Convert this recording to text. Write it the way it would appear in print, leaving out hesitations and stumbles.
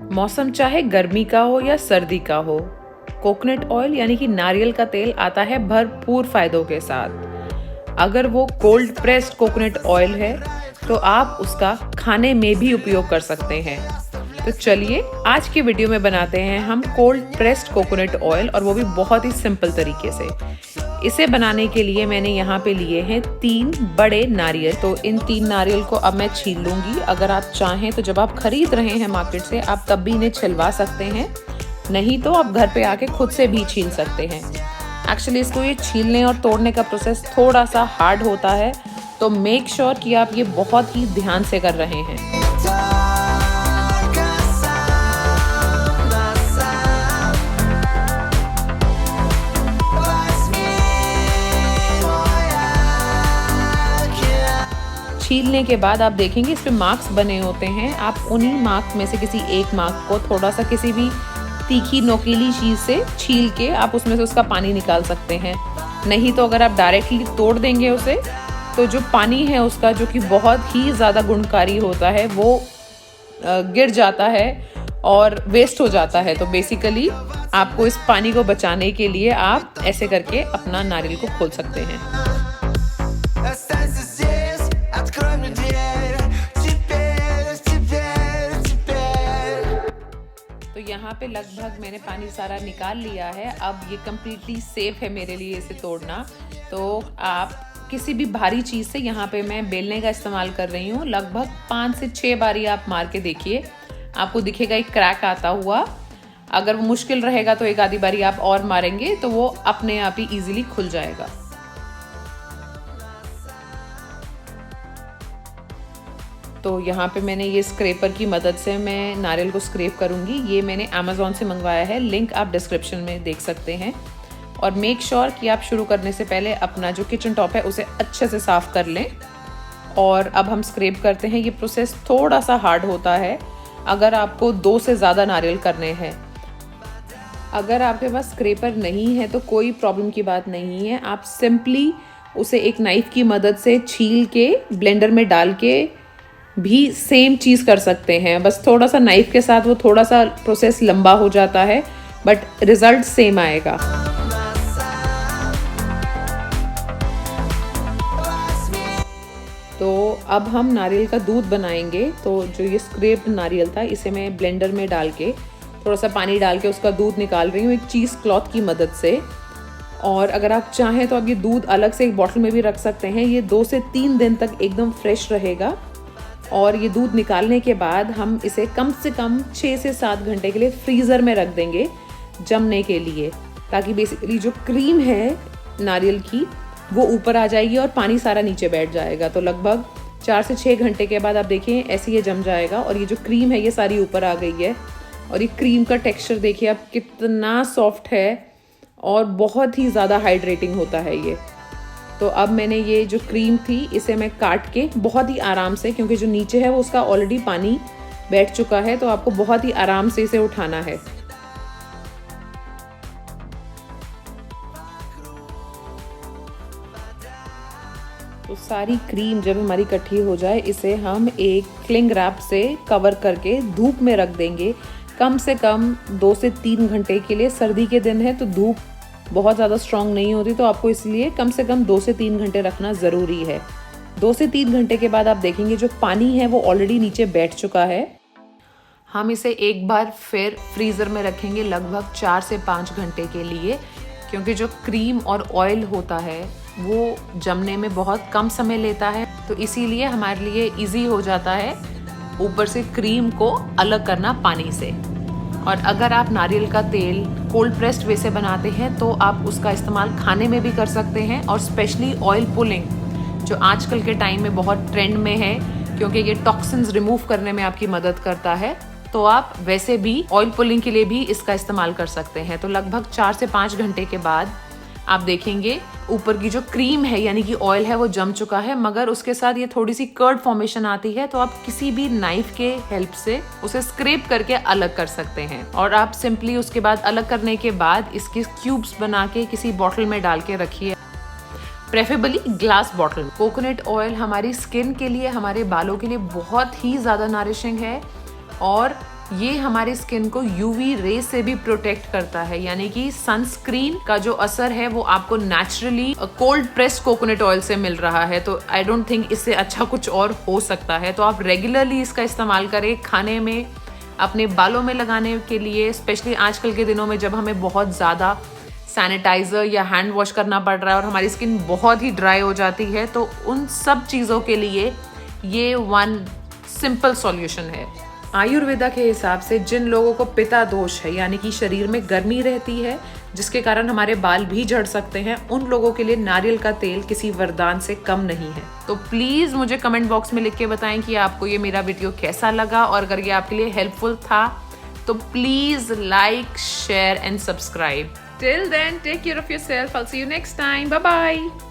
मौसम चाहे गर्मी का हो या सर्दी का हो, कोकोनट ऑयल यानी कि नारियल का तेल आता है भरपूर फायदों के साथ। अगर वो कोल्ड प्रेस्ड कोकोनट ऑयल है तो आप उसका खाने में भी उपयोग कर सकते हैं। तो चलिए आज की वीडियो में बनाते हैं हम कोल्ड प्रेस्ड कोकोनट ऑयल, और वो भी बहुत ही सिंपल तरीके से। इसे बनाने के लिए मैंने यहाँ पे लिए हैं 3 बड़े नारियल। तो इन 3 नारियल को अब मैं छील लूँगी। अगर आप चाहें तो जब आप खरीद रहे हैं मार्केट से, आप तब भी इन्हें छिलवा सकते हैं, नहीं तो आप घर पे आके खुद से भी छील सकते हैं। एक्चुअली इसको ये छीलने और तोड़ने का प्रोसेस थोड़ा सा हार्ड होता है, तो मेक श्योर कि आप ये बहुत ही ध्यान से कर रहे हैं। छीलने के बाद आप देखेंगे इस पे मार्क्स बने होते हैं। आप उन्हीं मार्क्स में से किसी एक मार्क को थोड़ा सा किसी भी तीखी नोकीली चीज़ से छील के आप उसमें से उसका पानी निकाल सकते हैं। नहीं तो अगर आप डायरेक्टली तोड़ देंगे उसे, तो जो पानी है उसका, जो कि बहुत ही ज़्यादा गुणकारी होता है, वो गिर जाता है और वेस्ट हो जाता है। तो बेसिकली आपको इस पानी को बचाने के लिए आप ऐसे करके अपना नारियल को खोल सकते हैं। तो यहाँ पे लगभग मैंने पानी सारा निकाल लिया है। अब ये कम्प्लीटली सेफ है मेरे लिए इसे तोड़ना। तो आप किसी भी भारी चीज़ से, यहाँ पे मैं बेलने का इस्तेमाल कर रही हूँ, लगभग 5 से 6 बारी आप मार के देखिए, आपको दिखेगा एक क्रैक आता हुआ। अगर वो मुश्किल रहेगा तो एक आधी बारी आप और मारेंगे तो वो अपने आप ही ईजिली खुल जाएगा। तो यहाँ पे मैंने ये स्क्रैपर की मदद से मैं नारियल को स्क्रैप करूँगी। ये मैंने अमेज़ॉन से मंगवाया है, लिंक आप डिस्क्रिप्शन में देख सकते हैं। और मेक श्योर कि आप शुरू करने से पहले अपना जो किचन टॉप है उसे अच्छे से साफ़ कर लें। और अब हम स्क्रैप करते हैं। ये प्रोसेस थोड़ा सा हार्ड होता है अगर आपको 2 से ज़्यादा नारियल करने हैं। अगर आपके पास स्क्रैपर नहीं है तो कोई प्रॉब्लम की बात नहीं है, आप सिंपली उसे एक नाइफ़ की मदद से छील के ब्लेंडर में डाल के भी सेम चीज़ कर सकते हैं। बस थोड़ा सा नाइफ के साथ वो थोड़ा सा प्रोसेस लंबा हो जाता है, बट रिजल्ट सेम आएगा। तो अब हम नारियल का दूध बनाएंगे। तो जो ये स्क्रैप्ड नारियल था, इसे मैं ब्लेंडर में डाल के थोड़ा सा पानी डाल के उसका दूध निकाल रही हूँ एक चीज़ क्लॉथ की मदद से। और अगर आप चाहें तो आप ये दूध अलग से एक बॉटल में भी रख सकते हैं। ये 2 से 3 दिन तक एकदम फ्रेश रहेगा। और ये दूध निकालने के बाद हम इसे कम से कम 6 से 7 घंटे के लिए फ्रीज़र में रख देंगे जमने के लिए, ताकि बेसिकली जो क्रीम है नारियल की वो ऊपर आ जाएगी और पानी सारा नीचे बैठ जाएगा। तो लगभग 4 से 6 घंटे के बाद आप देखिए ऐसे ये जम जाएगा और ये जो क्रीम है ये सारी ऊपर आ गई है। और ये क्रीम का टेक्स्चर देखिए आप कितना सॉफ्ट है और बहुत ही ज़्यादा हाइड्रेटिंग होता है ये। तो अब मैंने ये जो क्रीम थी इसे मैं काट के बहुत ही आराम से, क्योंकि जो नीचे है वो उसका ऑलरेडी पानी बैठ चुका है, तो आपको बहुत ही आराम से इसे उठाना है। तो सारी क्रीम जब हमारी इकट्ठी हो जाए, इसे हम एक क्लिंग रैप से कवर करके धूप में रख देंगे कम से कम 2 से 3 घंटे के लिए। सर्दी के दिन है तो धूप बहुत ज़्यादा स्ट्रॉन्ग नहीं होती, तो आपको इसलिए कम से कम 2 से 3 घंटे रखना ज़रूरी है। 2 से 3 घंटे के बाद आप देखेंगे जो पानी है वो ऑलरेडी नीचे बैठ चुका है। हम इसे एक बार फिर फ्रीज़र में रखेंगे लगभग 4 से 5 घंटे के लिए, क्योंकि जो क्रीम और ऑयल होता है वो जमने में बहुत कम समय लेता है, तो इसीलिए हमारे लिए ईजी हो जाता है ऊपर से क्रीम को अलग करना पानी से। और अगर आप नारियल का तेल कोल्ड प्रेस्ड वे से बनाते हैं तो आप उसका इस्तेमाल खाने में भी कर सकते हैं। और स्पेशली ऑयल पुलिंग, जो आजकल के टाइम में बहुत ट्रेंड में है, क्योंकि ये टॉक्सिन्स रिमूव करने में आपकी मदद करता है, तो आप वैसे भी ऑयल पुलिंग के लिए भी इसका इस्तेमाल कर सकते हैं। तो लगभग 4 से 5 घंटे के बाद आप देखेंगे ऊपर की जो क्रीम है यानी कि ऑयल है वो जम चुका है, मगर उसके साथ ये थोड़ी सी कर्ड फॉर्मेशन आती है। तो आप किसी भी नाइफ के हेल्प से उसे स्क्रैप करके अलग कर सकते हैं। और आप सिंपली उसके बाद अलग करने के बाद इसके क्यूब्स बना के किसी बॉटल में डाल के रखिए, preferably glass bottle. Coconut oil हमारी स्किन के लिए, हमारे बालों के लिए बहुत ही ज़्यादा नरिशिंग है और ये हमारे स्किन को यूवी रे से भी प्रोटेक्ट करता है, यानी कि सनस्क्रीन का जो असर है वो आपको naturally cold pressed coconut oil से मिल रहा है। तो आई डोंट थिंक इससे अच्छा कुछ और हो सकता है। तो आप रेगुलरली इसका इस्तेमाल करें, खाने में, अपने बालों में लगाने के लिए, स्पेशली आजकल के दिनों में जब हमें बहुत ज़्यादा सैनिटाइज़र या हैंड वॉश करना पड़ रहा है और हमारी स्किन बहुत ही ड्राई हो जाती है। तो उन सब चीज़ों के लिए ये वन सिंपल सॉल्यूशन है। आयुर्वेदा के हिसाब से जिन लोगों को पित्ता दोष है, यानी कि शरीर में गर्मी रहती है जिसके कारण हमारे बाल भी झड़ सकते हैं, उन लोगों के लिए नारियल का तेल किसी वरदान से कम नहीं है। तो प्लीज मुझे कमेंट बॉक्स में लिख के बताएं कि आपको ये मेरा वीडियो कैसा लगा, और अगर ये आपके लिए हेल्पफुल था तो please like, share and subscribe. Till then, take care of yourself. I'll see you next time. Bye bye.